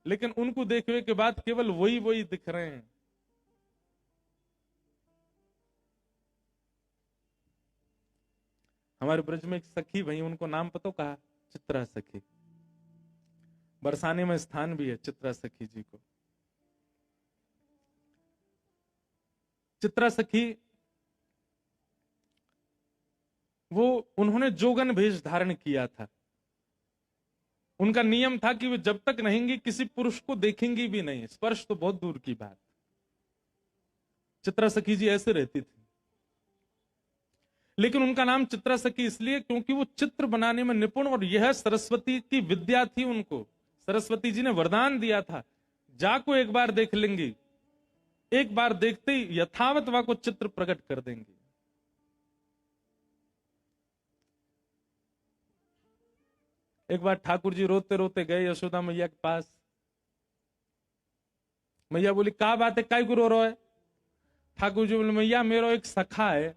लेकिन उनको देखने के बाद केवल वही वही दिख रहे हैं। हमारे ब्रज में एक सखी भाई, उनको नाम पता कहा, चित्रा सखी। बरसाने में स्थान भी है चित्रा सखी जी को। चित्रा सखी वो उन्होंने जोगन भेष धारण किया था। उनका नियम था कि वे जब तक रहेंगी किसी पुरुष को देखेंगी भी नहीं, स्पर्श तो बहुत दूर की बात। चित्रा सखी जी ऐसे रहती थी। लेकिन उनका नाम चित्रा सखी इसलिए क्योंकि वो चित्र बनाने में निपुण, और यह सरस्वती की विद्या थी। उनको सरस्वती जी ने वरदान दिया था, जाको एक बार देख लेंगी, एक बार देखते ही यथावत वा को चित्र प्रकट कर देंगी। एक बार ठाकुर जी रोते रोते गए यशोदा मैया के पास। मैया बोली, क्या बात है, काय को रो रहा है? ठाकुर जी बोले, मैया मेरा एक सखा है,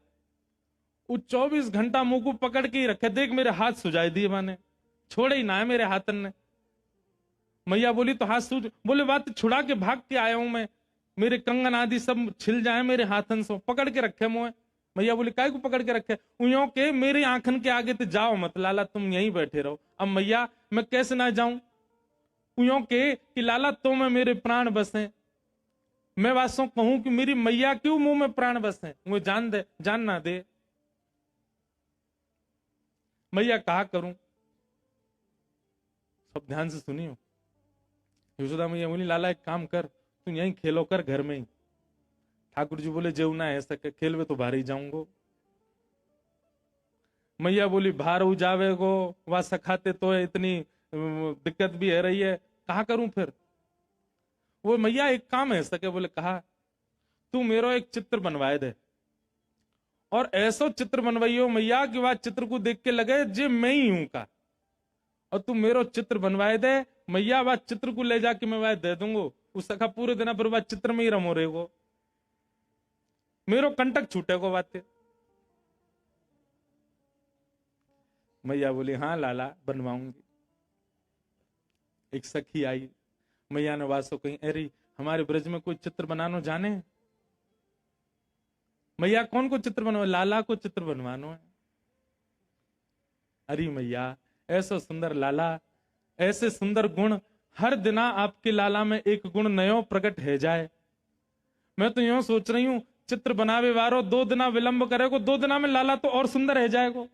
वो 24 घंटा मुंह को पकड़ के ही रखे, देख मेरे हाथ सुझाई दिए, मैंने छोड़े ही ना है मेरे हाथन ने। मैया बोली, तो हाथ सूझ? बोले, बात छुड़ा के भाग के आया हूं मैं, मेरे कंगन आदि सब छिल जाए मेरे हाथन से, पकड़ के रखे मुंह। मैया बोली, काय को पकड़ के रखे? उयों के मेरी आंखन के आगे तो जाओ मत, लाला तुम यहीं बैठे रहो। अब मैया मैं कैसे ना जाऊं? उयों के कि लाला तो में मेरे प्राण बसे। मैं वासों कहूं कि मेरी मैया क्यों मुंह में प्राण बसे, मुझे जान दे, जान ना दे। मैया कहा करूं? सब ध्यान से सुनियो। यशोदा मैया बोली, लाला एक काम कर, तुम यहीं खेलो कर घर में ही। ठाकुर जी बोले, जेऊ ना ऐसा खेलवे तो बाहर ही जाऊंगो। मैया बोली, बाहर हो जावे गो, वहां सखाते तो है, इतनी दिक्कत भी है रही है, कहा करूं फिर? वो मैया एक काम है सके। बोले, कहा तू मेरो एक चित्र बनवाए दे, और ऐसा चित्र बनवाइयो मैया कि वह चित्र को देख के लगे जे मैं ही हूं का। और तू मेरो चित्र बनवाए दे मैया, वह चित्र को ले जाके मैं वह दे दूंगो। उस सखा पूरे दिन पर वह चित्र में ही रमो रहेगो, मेरो कंटक छूटेगो बातें। मैया बोली, हाँ लाला बनवाऊंगी। एक सखी आई, मैया ने वासो कही, अरे हमारे ब्रज में कोई चित्र बनानो जाने? मैया, कौन को चित्र बनवा? लाला को चित्र बनवानो है। अरे मैया, ऐसा सुंदर लाला, ऐसे सुंदर गुण, हर दिना आपके लाला में एक गुण नयो प्रकट है जाए। मैं तो यूं सोच रही हूं, चित्र बनावे वारो 2 दिना विलंब करेगो, 2 दिना में लाला तो और सुंदर है जाएगो।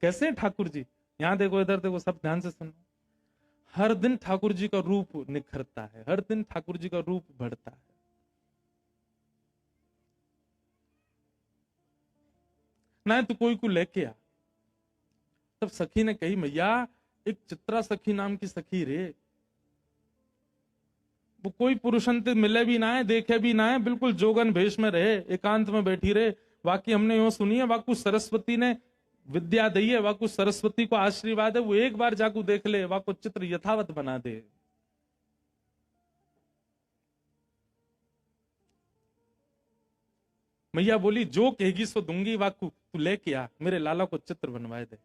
कैसे ठाकुर जी? यहां देखो, इधर देखो, सब ध्यान से सुनो। हर दिन ठाकुर जी का रूप निखरता है, हर दिन ठाकुर जी का रूप बढ़ता है। ना तो कोई को लेके आ। तब सखी ने कही, मैया एक चित्रा सखी नाम की सखी रे, वो कोई पुरुषंत मिले भी ना है, देखे भी ना है, बिल्कुल जोगन भेष में रहे, एकांत में बैठी रहे। बाकी हमने यूं सुनी है, वाकु सरस्वती ने विद्या दी है, वाकु सरस्वती को आशीर्वाद है, वो एक बार जाकू देख ले, वाकु चित्र यथावत बना दे। मैया बोली, जो कहेगी सो दूंगी, वाकु तू लेके आ, मेरे लाला को चित्र बनवाए दे।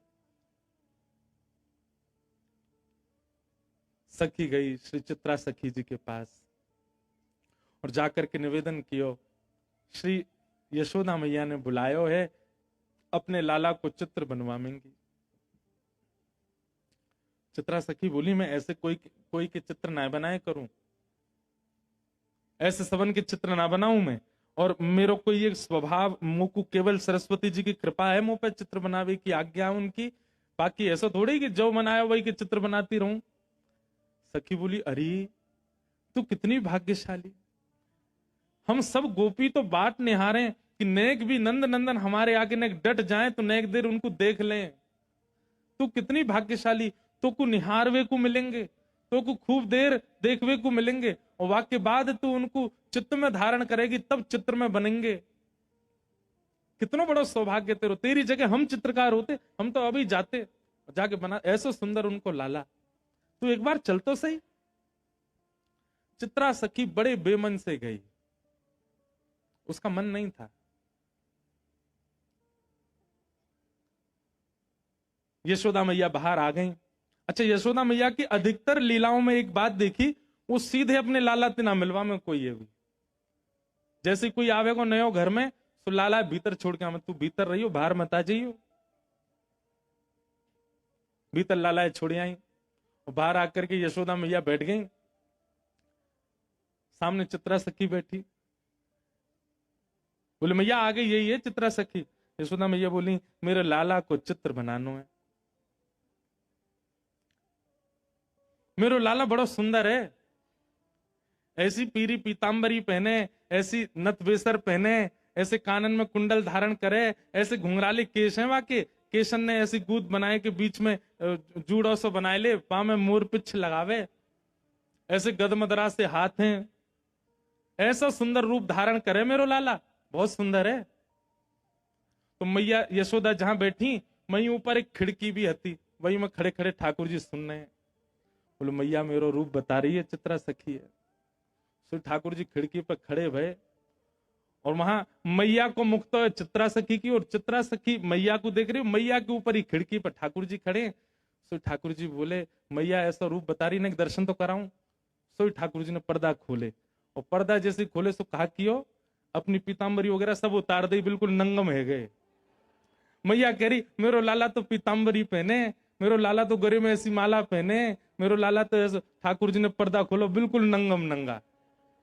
सखी गई श्री चित्रा सखी जी के पास और जाकर के निवेदन कियो, श्री यशोदा मैया ने बुलायो है, अपने लाला को चित्र बनवाएंगी। चित्रा सखी बोली, मैं ऐसे कोई के चित्र ना बनाए करूं, ऐसे सबन के चित्र ना बनाऊं मैं, और मेरे को ये स्वभाव, मुंह को केवल सरस्वती जी की कृपा है मुंह पे चित्र बनावे की, आज्ञा उनकी, बाकी ऐसा थोड़ी कि जो बनाया वही के चित्र बनाती रहूं। सखी बोली, अरे तू कितनी भाग्यशाली, हम सब गोपी तो बाट निहारे कि नेक भी नंद नंदन हमारे आगे नेक डट जाए तो नेक देर उनको देख लें। तू कितनी भाग्यशाली, तो को निहारवे को मिलेंगे, तो को खूब देर देखवे को मिलेंगे, और वाक्य बाद तू उनको चित्त में धारण करेगी, तब चित्र में बनेंगे। कितना बड़ा सौभाग्य तेरो, तेरी जगह हम चित्रकार होते, हम तो अभी जाते जाके बना, ऐसा सुंदर उनको लाला, तू एक बार चल तो सही। चित्रा सखी बड़े बेमन से गई, उसका मन नहीं था। यशोदा मैया बाहर आ गई। अच्छा, यशोदा मैया की अधिकतर लीलाओं में एक बात देखी, वो सीधे अपने लाला तिना मिलवा में कोई है भी। जैसे कोई आवेगो नयो घर में तो लाला भीतर छोड़ के तू भीतर रहियो, बाहर मत आ जाइयो। भीतर लाला छोड़ आई और बाहर आकर के यशोदा मैया बैठ गई, सामने चित्रा सखी बैठी। बोले मैया आ गई, यही है चित्रा सखी। यशोदा मैया बोली मेरे लाला को चित्र बनाना है। मेरो लाला बड़ा सुंदर है, ऐसी पीरी पीतांबरी पहने, ऐसी नथ बेसर पहने, ऐसे कानन में कुंडल धारण करे, ऐसे घुंघराले केश हैं वाके, केशन ने ऐसी गूद बनाए के बीच में जूड़ों से बनाए ले, पाँव में मोर पिछ लगावे, ऐसे गदमदरा से हाथ हैं, ऐसा सुंदर रूप धारण करे मेरो लाला, बहुत सुंदर है। तो मैया यशोदा जहां बैठी वहीं ऊपर एक खिड़की भी हती, वहीं में खड़े खड़े ठाकुर जी सुन रहे हैं। बोले मैया मेरो रूप बता रही है, चित्रा सखी है। तो ठाकुर जी खिड़की पर खड़े भये और वहां मैया को मुख तो है चित्रा सखी की, और चित्रा सखी मैया को देख रही, मैया के ऊपर ही खिड़की पर ठाकुर जी खड़े। सो ठाकुर जी बोले मैया ऐसा रूप बता रही ना, दर्शन तो कराऊं। सो ठाकुर जी ने पर्दा खोले, और पर्दा जैसे खोले सो कहा कियो अपनी पीतांबरी वगैरह सब उतार दी, बिल्कुल नंगम है गए। मैया कह रही मेरो लाला तो पीतांबरी पहने, मेरो लाला तो गले में ऐसी माला पहने, मेरो लाला तो ऐसा। ठाकुर जी ने पर्दा खोलो, बिल्कुल नंगम नंगा।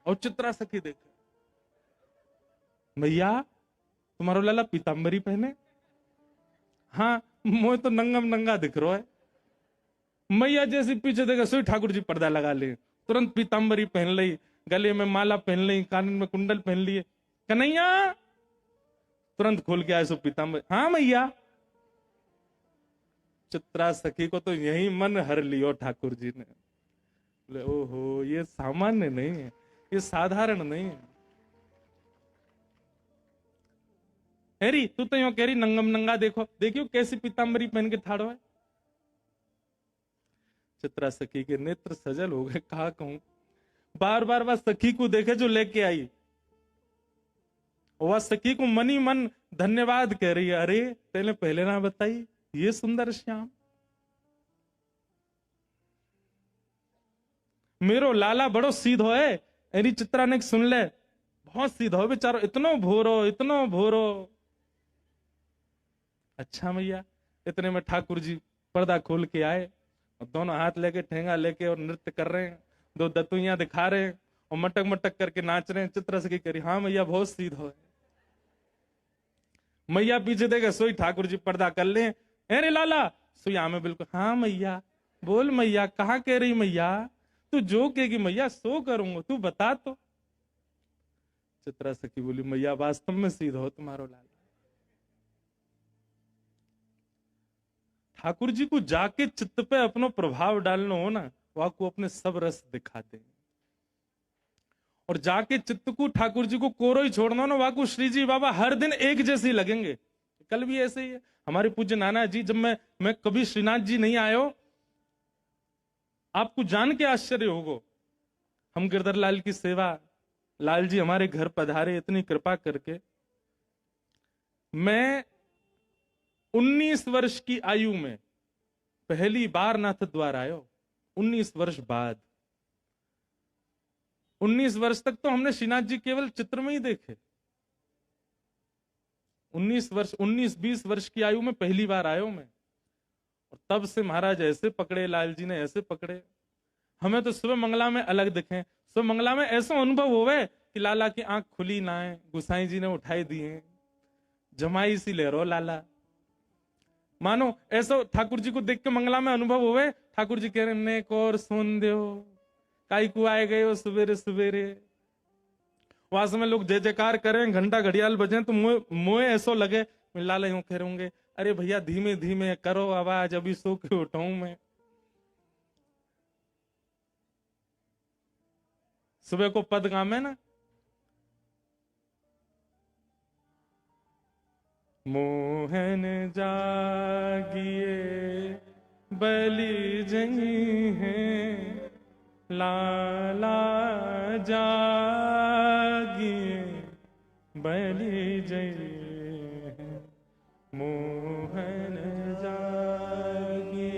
और चित्रा सखी देखे, मैया तुम्हारो लाला पीतांबरी पहने? हाँ मोह तो नंगम नंगा दिख रहा है। मैया जैसे पीछे देखा सोई ठाकुर जी पर्दा लगा ले, तुरंत पीतांबरी पहन ली, गले में माला पहन ली, कान में कुंडल पहन लिए। कन्हैया तुरंत खोल के आए सो पीतांबरी। हाँ मैया। चित्रा सखी को तो यही मन हर लियो ठाकुर जी ने। बोले ओहो ये सामान्य नहीं है, ये साधारण नहीं है। हेरी तू तो यो कह रही नंगम नंगा, देखो देखियो कैसी पीतांबरी पहन के ठाड़ो है। चित्रा सखी के नेत्र सजल हो गए, कहा कहूं। बार बार वह सखी को देखे जो लेके आई, वह सखी को मनी मन धन्यवाद कह रही है। अरे पहले पहले ना बताई, ये सुंदर श्याम मेरो लाला बड़ो सीधो है। एरी चित्रा ने सुन ले, बहुत सीधो है बेचारो, इतनो भोरो इतनो भोरो। अच्छा मैया। इतने में ठाकुर जी पर्दा खोल के आए और दोनों हाथ लेके ठेंगा लेके और नृत्य कर रहे हैं, दो दतुइयां दिखा रहे हैं और मटक मटक करके नाच रहे हैं। चित्रा सखी कह रही हाँ मैया बहुत सीधो है। मैया पीछे देखे सोई ठाकुर जी पर्दा कर ले, अरे लाला सुई में बिल्कुल। हाँ मैया। बोल मैया कहाँ कह रही मैया, तू जो कहेगी मैया सो करूंगा, तू बता तो। चित्रा सखी बोली मैया वास्तव में सीधा हो तुम्हारो लाला। ठाकुर जी को जाके चित्त पे अपनो प्रभाव डालना हो ना, वह को अपने सब रस दिखाते हैं। और जाके चित्त को ठाकुर जी को कोरो ही छोड़ना ना, वह को श्री जी बाबा हर दिन एक जैसे ही लगेंगे। कल भी ऐसे ही है हमारे पूज्य नाना जी, जब मैं कभी श्रीनाथ जी नहीं आयो, आपको जान के आश्चर्य होगा। हम गिरधर लाल की सेवा, लाल जी हमारे घर पधारे इतनी कृपा करके। मैं 19 वर्ष की आयु में पहली बार नाथ द्वार आयो, 19 वर्ष बाद। 19 वर्ष तक तो हमने श्रीनाथ जी केवल चित्र में ही देखे। 19-20 वर्ष की आयु में पहली बार आयो मैं, और तब से महाराज ऐसे पकड़े, लाल जी ने ऐसे पकड़े। हमें तो सुबह मंगला में अलग दिखे, सुबह मंगला में ऐसा अनुभव होवे कि लाला की आंख खुली ना है, गुसाई जी ने उठाई दिए, जमाई सी ले रो लाला। मानो ऐसा ठाकुर जी को देख के मंगला में अनुभव होवे, ठाकुर जी कह रहे ने को और सुन दो, काई को आए गए हो सवेरे सवेरे। वहां समय लोग जय जयकार करें, घंटा घड़ियाल बजे, तो मुझे ऐसा लगे लाला यूं कह रहे अरे भैया धीमे धीमे करो आवाज, अभी सो के उठाऊं मैं। सुबह को पद गामे ना, मोहन जागिए बलि जई हैं, लाला जागिए बलि जई हैं, मोहन जागिए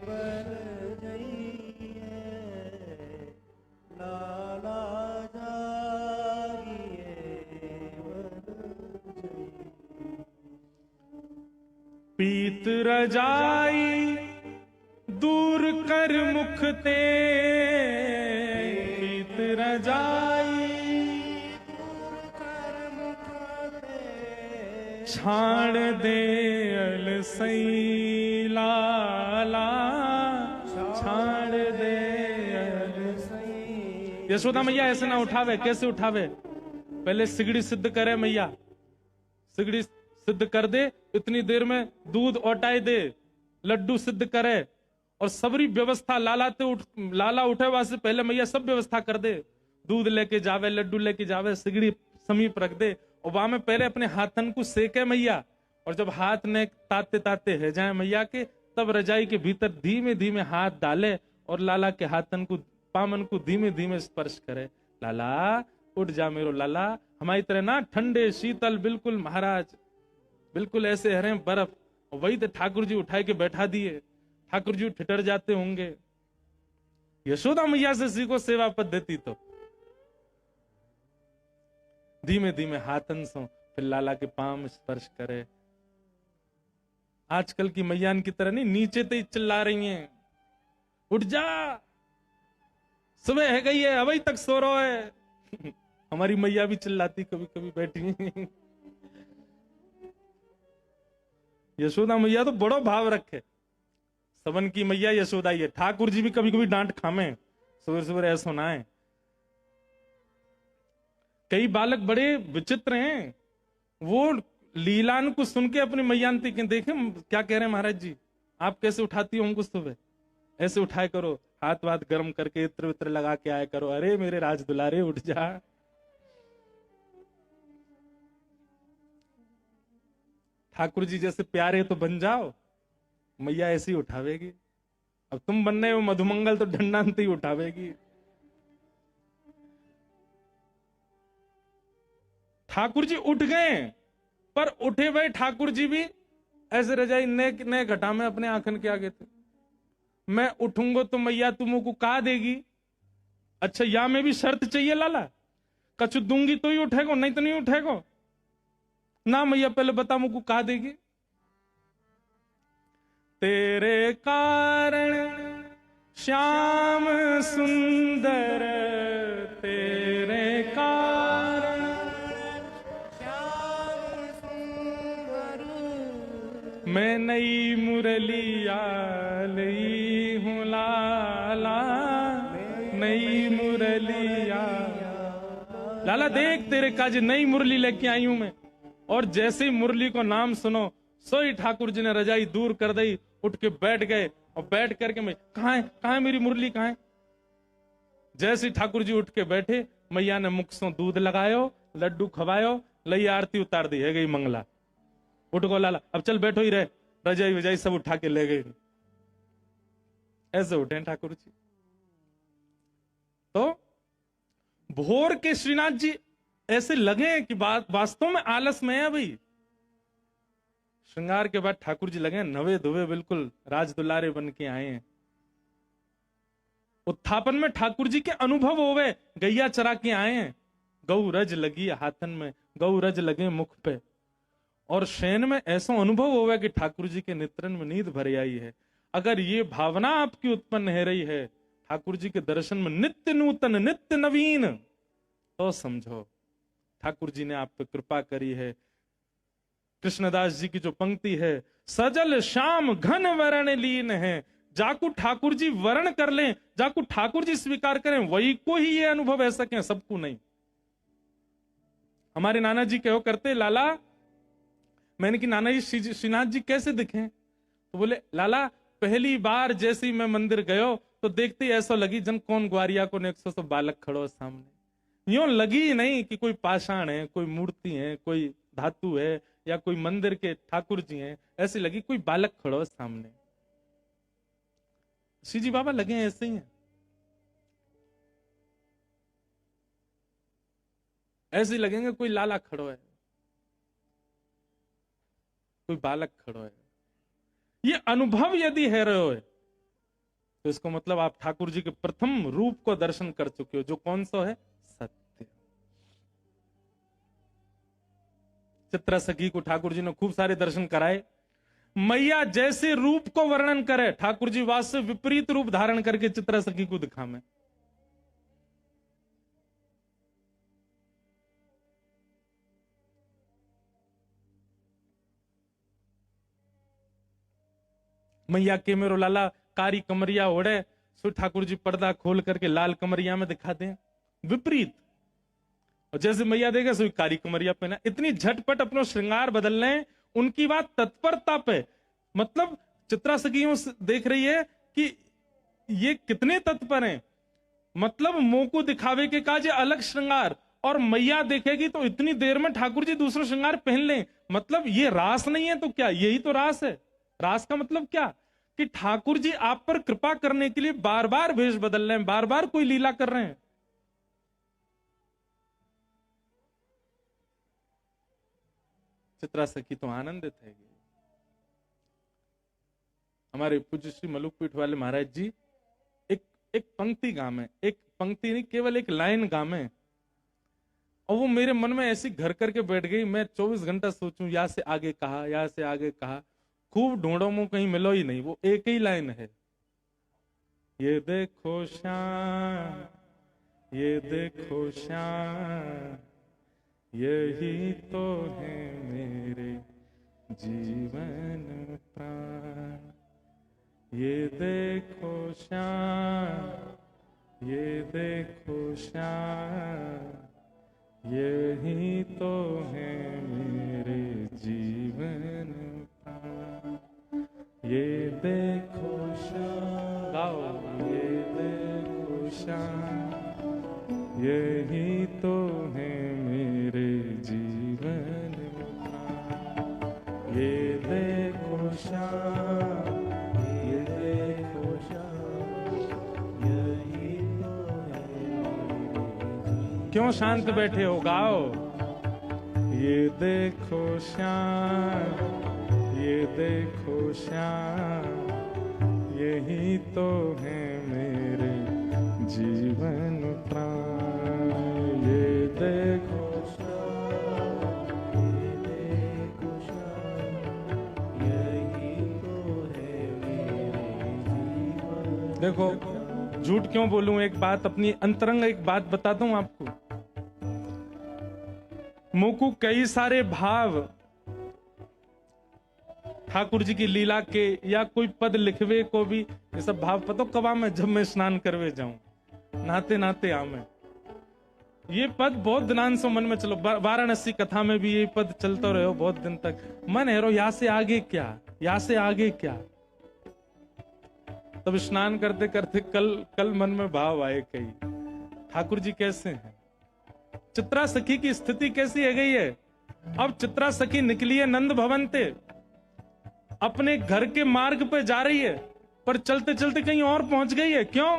बलि जई हैं, पीत रजाई दूर कर मुख ते, पीत रजाई छाड़ दे अलसई लाला, छाड़ दे अलसई। यशोदा मैया ऐसे ना उठावे, कैसे उठावे? पहले सिगड़ी सिद्ध करे मैया, सिगड़ी सिद्ध कर दे, इतनी देर में दूध औटाई दे, लड्डू सिद्ध करे, और सबरी व्यवस्था लाला उठे वहां से पहले मैया सब व्यवस्था कर दे, दूध लेके जावे, लड्डू लेके जावे, सिगड़ी समीप रख दे, और वहां में पहले अपने हाथन को सेके मैया, और जब हाथ ने ताते ताते है जाए मैया के, तब रजाई के भीतर धीमे धीमे हाथ डाले और लाला के हाथन को, पामन को धीमे धीमे स्पर्श करे। लाला उठ जा मेरो लाला, हमारी तरह ना ठंडे शीतल बिल्कुल महाराज, बिल्कुल ऐसे हरे बर्फ। और वही तो ठाकुर जी उठाए के बैठा दिए, ठाकुर जी ठिठर जाते होंगे। यशोदा मैया से सीखो सेवा पद्धति। तो धीमे धीमे हाथन सो फिर लाला के पांव स्पर्श करे। आजकल की मैयान की तरह नहीं नीचे तो ही चिल्ला रही हैं, उठ जा, सुबह है गई है, अभी तक सो रहा है। हमारी मैया भी चिल्लाती कभी कभी बैठी। यशोदा मैया तो बड़ो भाव रखे, सबन की मैया यशोदा ही है। ठाकुर जी भी कभी कभी डांट खामे, सुबह सुबह ऐसा ना है। कई बालक बड़े विचित्र हैं, वो लीलान को सुन के अपनी मैयांती के देखे क्या कह रहे हैं महाराज जी, आप कैसे उठाती हो हमको सुबह, ऐसे उठाए करो, हाथ वाथ गर्म करके इत्र वित्र लगा के आया करो। अरे मेरे राज दुलारे उठ जा। ठाकुर जी जैसे प्यारे तो बन जाओ, मैया ऐसी ही उठावेगी। अब तुम बनने हो मधुमंगल तो ढंडांत ही उठावेगी। ठाकुर जी उठ गए, पर उठे भाई ठाकुर जी भी ऐसे रजाई ने घटा में अपने आंखन के आगे थे। मैं उठूंगा तो मैया तुमको कहा देगी? अच्छा या में भी शर्त चाहिए लाला, कछु दूंगी तो ही उठेगो, नहीं तो नहीं उठेगो ना। मैया पहले बता मुझको कहा देगी? तेरे कारण श्याम सुंदर, तेरे कारण श्याम सुंदर, मैं नई मुरलिया ली हूं लाला, नई मुरलिया। लाला देख तेरे काज नई मुरली लेके आई हूं मैं। और जैसे ही मुरली को नाम सुनो, सोई ठाकुर जी ने रजाई दूर कर दी, उठ के बैठ गए। और बैठ करके मैं कहां है मेरी मुरली कहां है? जैसे ठाकुर जी उठ के बैठे, मैया ने मुख से दूध लगायो, लड्डू खवायो, लई आरती उतार दी, है गई मंगला। उठ गो लाला, अब चल बैठो ही रहे, रजाई वजाई सब उठा के ले गए। ऐसे उठे ठाकुर जी। तो भोर के श्रीनाथ जी ऐसे लगे कि वास्तव में आलस में है भाई। श्रृंगार के बाद ठाकुर जी लगे नवे धुवे बिल्कुल राज दुलारे बन के आए हैं। उत्थापन में ठाकुर जी के अनुभव होवे, गैया चरा के आए हैं, गौ रज लगी हाथन में, गौ रज लगे मुख पे। और शयन में ऐसा अनुभव होवे कि ठाकुर जी के नेत्रन में नींद भर आई है। अगर ये भावना आपकी उत्पन्न हो रही है ठाकुर जी के दर्शन में नित्य नूतन नित्य नवीन, तो समझो ठाकुर जी ने आप पे कृपा करी है। कृष्णदास जी की जो पंक्ति है, सजल श्याम घन वरण लीन है, जाकू ठाकुर जी वर्ण कर लें, जाकू ठाकुर जी स्वीकार करें, वही को ही ये अनुभव ऐसा सके, सबको नहीं। हमारे नाना जी कहो करते, लाला मैंने कि नाना जी श्रीनाथ जी कैसे दिखे? तो बोले लाला पहली बार जैसे ही मैं मंदिर गयो तो देखते ही ऐसा लगी जन कौन ग्वारिया को 100 बालक खड़ो सामने। यूं लगी ही नहीं कि कोई पाषाण है, कोई मूर्ति है, कोई धातु है, या कोई मंदिर के ठाकुर जी हैं। ऐसी लगी कोई बालक खड़ो सामने। श्री जी बाबा लगे ऐसे ही हैं, ऐसे लगेंगे कोई लाला खड़ो है, कोई बालक खड़ो है। ये अनुभव यदि है रहे हो तो इसको मतलब आप ठाकुर जी के प्रथम रूप को दर्शन कर चुके हो, जो कौन सा है? सत्य। चित्रा सखी को ठाकुर जी ने खूब सारे दर्शन कराए। मैया जैसे रूप को वर्णन करे, ठाकुर जी वास्तव विपरीत रूप धारण करके चित्रा सखी को दिखावे। मैया के मेरो लाला कारी कमरिया ओढ़े, सो ठाकुर जी पर्दा खोल करके लाल कमरिया में दिखा दें, विपरीत। और जैसे मैया देखे सो कारी कमरिया पहना। इतनी झटपट अपना श्रृंगार बदल लें, उनकी बात तत्परता पे, मतलब चित्रा सखियों देख रही है कि ये कितने तत्पर हैं, मतलब मुंह को दिखावे के काज अलग श्रृंगार, और मैया देखेगी तो इतनी देर में ठाकुर जी दूसरा श्रृंगार पहन लें। मतलब ये रास नहीं है तो क्या, यही तो रास है। रास का मतलब क्या, कि ठाकुर जी आप पर कृपा करने के लिए बार बार वेश बदल रहे हैं, बार बार कोई लीला कर रहे हैं। चित्रा सखी तो आनंदित है। हमारे पूज्य श्री मलुक पीठ वाले महाराज जी एक पंक्ति गामे, एक पंक्ति नहीं केवल एक लाइन गामे, और वो मेरे मन में ऐसी घर करके बैठ गई। मैं 24 घंटा सोचूं, या से आगे कहा, या से आगे कहा, खूब ढूंढो मुंह, कहीं मिलो ही नहीं। वो एक ही लाइन है, ये देखो श्याम, ये देखो श्याम, यही तो है मेरे जीवन प्राण। ये देखो श्याम, ये देखो श्याम, यही तो है मेरे जीवन प्राण। ये देखो श्याम, गाओ, ये देखो श्याम, यही तो है मेरे जीवन प्राण। ये देखो श्याम, ये देखो श्याम, यही तो है मेरे। क्यों शांत बैठे हो, गाओ। ये देखो श्याम, ये देखो श्याम, यही तो है मेरे जीवन प्राण। ये देखो श्याम, ये देखो श्याम, यही तो है मेरे जीवन। देखो झूठ क्यों बोलूं, एक बात अपनी अंतरंग एक बात बताता हूं आपको। मुकु कई सारे भाव ठाकुर जी की लीला के, या कोई पद लिखवे को भी, ये सब भाव पता कबा में, जब मैं स्नान करवे जाऊं, नहाते नहाते आमे। ये पद बहुत दिनान से मन में चलो, वाराणसी कथा में भी ये पद चलता रहो बहुत दिन तक। मन हेरो यहाँ से आगे क्या, यहाँ से आगे क्या। तब स्नान करते करते कल मन में भाव आए कई, ठाकुर जी कैसे हैं, चित्रा सखी की स्थिति कैसी है गई है। अब चित्रा सखी निकली है नंद भवन से, अपने घर के मार्ग पे जा रही है, पर चलते चलते कहीं और पहुंच गई है। क्यों?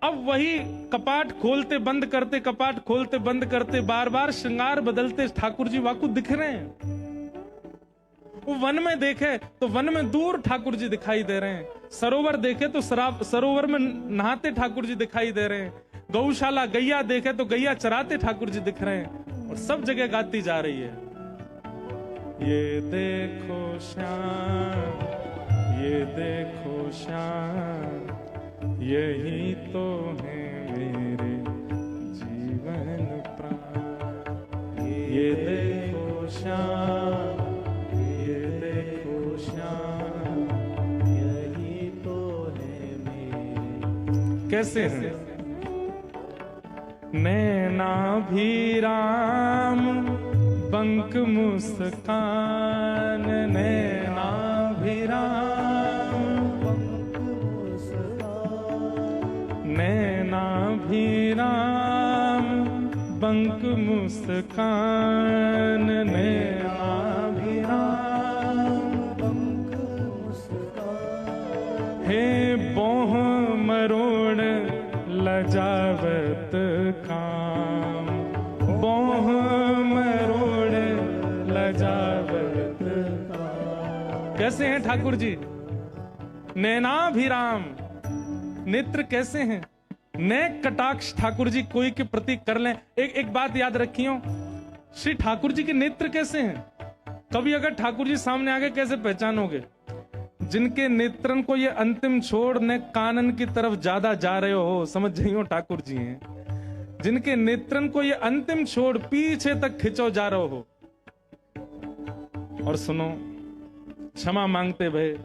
अब वही कपाट खोलते बंद करते, कपाट खोलते बंद करते, बार बार श्रृंगार बदलते ठाकुर जी वाकू दिख रहे हैं। वो वन में देखे तो वन में दूर ठाकुर जी दिखाई दे रहे हैं, सरोवर देखे तो सरोवर में नहाते ठाकुर जी दिखाई दे रहे हैं, गौशाला गैया देखे तो गैया चराते ठाकुर जी दिख रहे हैं, और सब जगह गाती जा रही है, ये देखो श्याम, ये देखो श्याम, यही तो है मेरे जीवन प्राण। ये देखो श्याम, ये देखो श्याम, यही तो है मेरे। कैसे हैं? नैना भी राम, बंक मुस्कान, नैना भी राम, बंक मुस्कान, नैना भी राम, बंक मुस्कान, नैना भी राम, बंक मुस्कान। हे बोह मरोड़ लजावत काम, बोह मरोड़ लजावत काम। कैसे हैं ठाकुर जी? नैनाभिराम, नेत्र कैसे हैं? नेक कटाक्ष ठाकुर जी कोई के प्रति कर लें। एक बात याद रखियो, श्री ठाकुर जी के नेत्र कैसे हैं? कभी अगर ठाकुर जी सामने आ गए कैसे पहचानोगे? जिनके नेत्रन को ये अंतिम छोड़ ने कानन की तरफ ज्यादा जा रहे हो, समझ जाइयो ठाकुर जी हैं। जिनके नेत्रन को ये अंतिम छोड़ पीछे तक खिंचो जा रहे हो। और सुनो, क्षमा मांगते भय,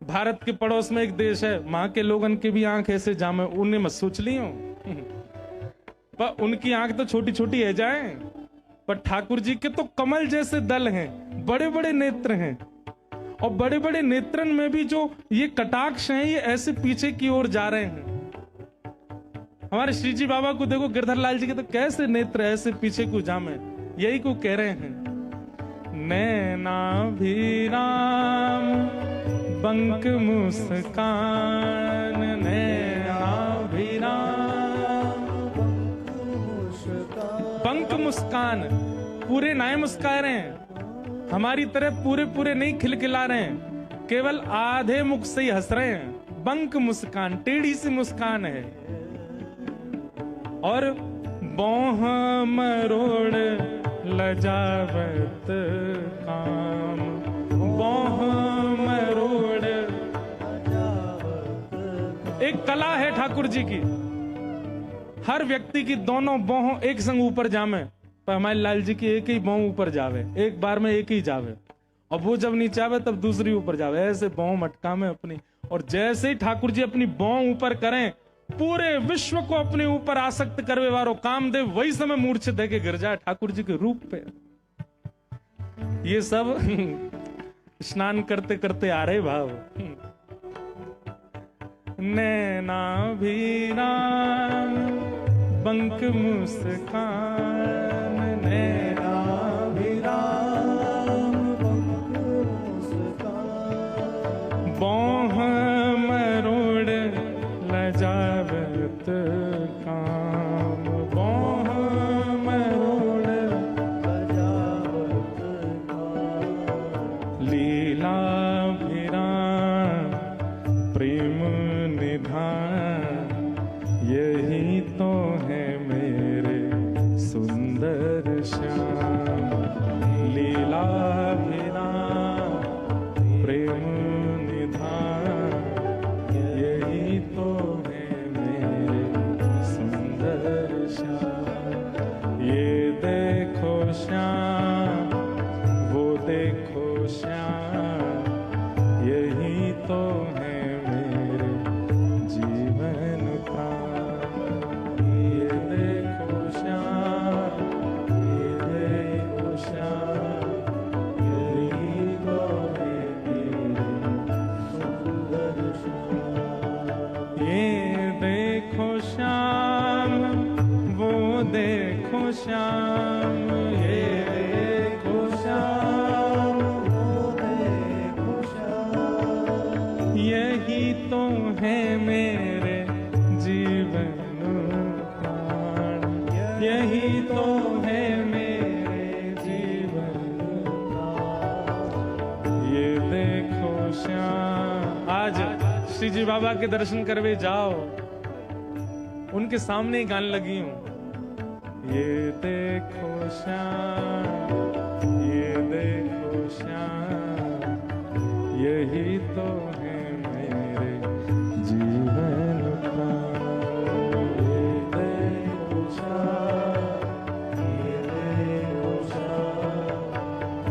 भारत के पड़ोस में एक देश है, वहां के लोगन की भी आंख ऐसे जामे, उन्हें मत सोच लियो। पर उनकी आंख तो छोटी छोटी है जाए, पर ठाकुर जी के तो कमल जैसे दल हैं, बड़े बड़े नेत्र हैं। और बड़े बड़े नेत्रन में भी जो ये कटाक्ष हैं, ये ऐसे पीछे की ओर जा रहे हैं। हमारे श्री जी बाबा को देखो, गिरधर लाल जी के तो कैसे नेत्र ऐसे पीछे को जामे, यही को कह रहे हैं। नैना भी राम बंक मुस्कान, नैना भी राम बंक मुस्कान, पूरे नाय मुस्का रहे हैं, हमारी तरह पूरे पूरे नहीं खिलखिला रहे हैं, केवल आधे मुख से ही हंस रहे हैं। बंक मुस्कान, टेढ़ी सी मुस्कान है। और बोह मरोड़ लजावत काम, बोह मरोड़, एक कला है ठाकुर जी की, हर व्यक्ति की दोनों बोहों एक संग ऊपर जामे, पर हमारे लाल जी की एक ही बोह ऊपर जावे, एक बार में एक ही जावे, और वो जब नीचे आवे तब दूसरी ऊपर जावे, ऐसे बोह मटका में अपनी। और जैसे ही ठाकुर जी अपनी बोह ऊपर करें, पूरे विश्व को अपने ऊपर आसक्त करवे वारो कामदेव वही समय मूर्छित है के गिर जाए ठाकुर जी के रूप पे। ये सब स्नान करते करते आ रहे भाव। नैना भी राम बंक मुस्कान, नैना भी राम बंक मुस्कान, बोह मरोड़ लजावत काम, बोह मरोड़ लजावत काम, लीला भिरान प्रेम निधान, यही तो है मेरे सुंदर श्याम। लीला भिरान प्रेम निधान, यही तो है मेरे सुंदर श्याम। ये देखो श्याम, वो देखो श्याम, यही तो है मेरे जीवन का। ये देखो श्याम, ये देखो श्याम, यही तो है मेरे सुंदर श्याम। ये देखो श्याम, वो देखो श्याम, ये देखो श्याम, वो देखो श्याम, यही तो है मेरे जीवन प्राण, यही तो है मेरे जीवन प्राण। ये देखो श्याम, आज श्री जी बाबा के दर्शन करवे जाओ, उनके सामने ही गाने लगी हूं। ये देखो श्याम, ये देखो श्याम, यही तो है मेरे जीवन प्राण। ये देखो श्याम, ये देखो श्याम,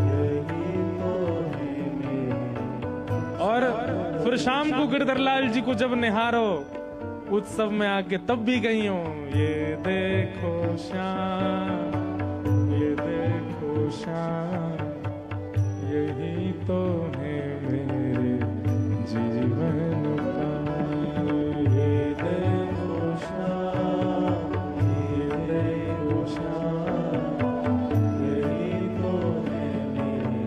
यही तो है मेरे। और फिर शाम को गिरधर लाल जी को जब निहारो उत्सव में आके, तब भी गई हूं। ये देखो श्याम, ये देखो श्याम, यही तो है मेरे जीवन का। ये देखो श्याम, ये देखो श्याम, यही तो है मेरे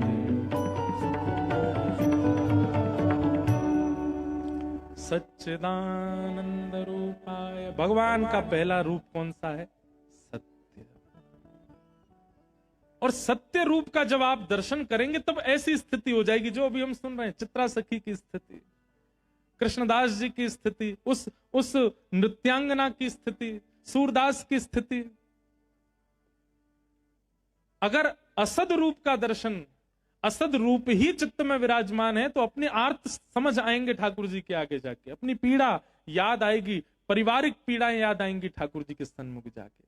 सच्चिदानंद रूपाय। भगवान का पहला रूप कौन सा है? सत्य। और सत्य रूप का जब आप दर्शन करेंगे तब ऐसी स्थिति हो जाएगी जो अभी हम सुन रहे हैं, चित्रा सखी की स्थिति, कृष्णदास जी की स्थिति, उस नृत्यांगना की स्थिति, सूरदास की स्थिति। अगर असद रूप का दर्शन, असद रूप ही चित्त में विराजमान है, तो अपने आर्त समझ आएंगे ठाकुर जी के आगे जाके, अपनी पीड़ा याद आएगी, पारिवारिक पीड़ाएं याद आएंगी ठाकुर जी के सन्मुख जाके।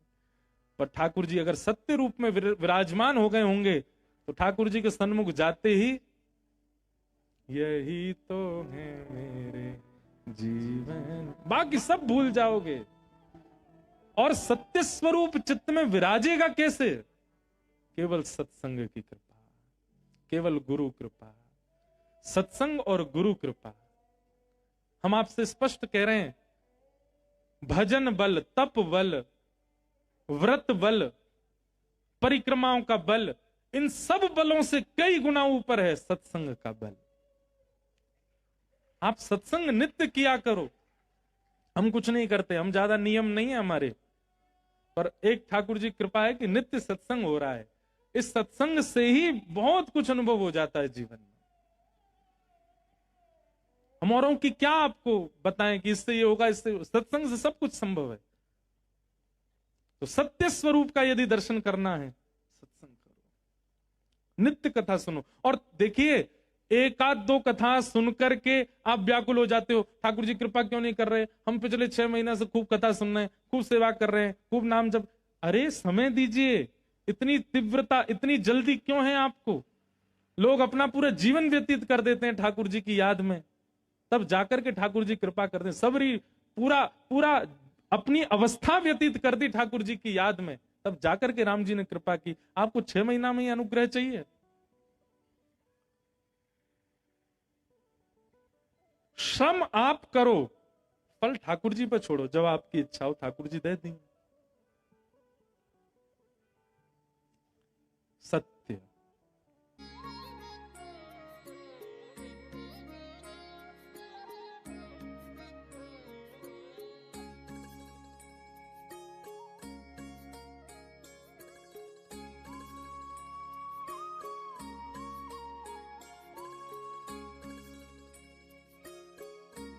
पर ठाकुर जी अगर सत्य रूप में विराजमान हो गए होंगे तो ठाकुर जी के सन्मुख जाते ही यही तो है मेरे जीवन, बाकी सब भूल जाओगे। और सत्य स्वरूप चित्त में विराजेगा कैसे? केवल सत्संग की कृपा, केवल गुरु कृपा, सत्संग और गुरु कृपा। हम आपसे स्पष्ट कह रहे हैं, भजन बल, तप बल, व्रत बल, परिक्रमाओं का बल, इन सब बलों से कई गुना ऊपर है सत्संग का बल। आप सत्संग नित्य किया करो। हम कुछ नहीं करते, हम ज्यादा नियम नहीं है हमारे, पर एक ठाकुर जी कृपा है कि नित्य सत्संग हो रहा है। इस सत्संग से ही बहुत कुछ अनुभव हो जाता है जीवन में। हम औरों की क्या आपको बताएं कि इससे ये होगा, इससे, सत्संग से सब कुछ संभव है। तो सत्य स्वरूप का यदि दर्शन करना है, सत्संग करो, नित्य कथा सुनो। और देखिए, एक आध दो कथा सुन करके आप व्याकुल हो जाते हो, ठाकुर जी कृपा क्यों नहीं कर रहे, हम पिछले 6 महीना से खूब कथा सुन रहे हैं, खूब सेवा कर रहे हैं, खूब नाम जप। अरे समय दीजिए, इतनी तीव्रता, इतनी जल्दी क्यों है आपको? लोग अपना पूरा जीवन व्यतीत कर देते हैं ठाकुर जी की याद में, तब जाकर के ठाकुर जी कृपा करते हैं। सबरी पूरा पूरा अपनी अवस्था व्यतीत कर दी ठाकुर जी की याद में, तब जाकर के राम जी ने कृपा की। आपको 6 महीना में ही अनुग्रह चाहिए? श्रम आप करो, फल ठाकुर जी पर छोड़ो, जब आपकी इच्छा हो ठाकुर जी दे देंगे। सत्य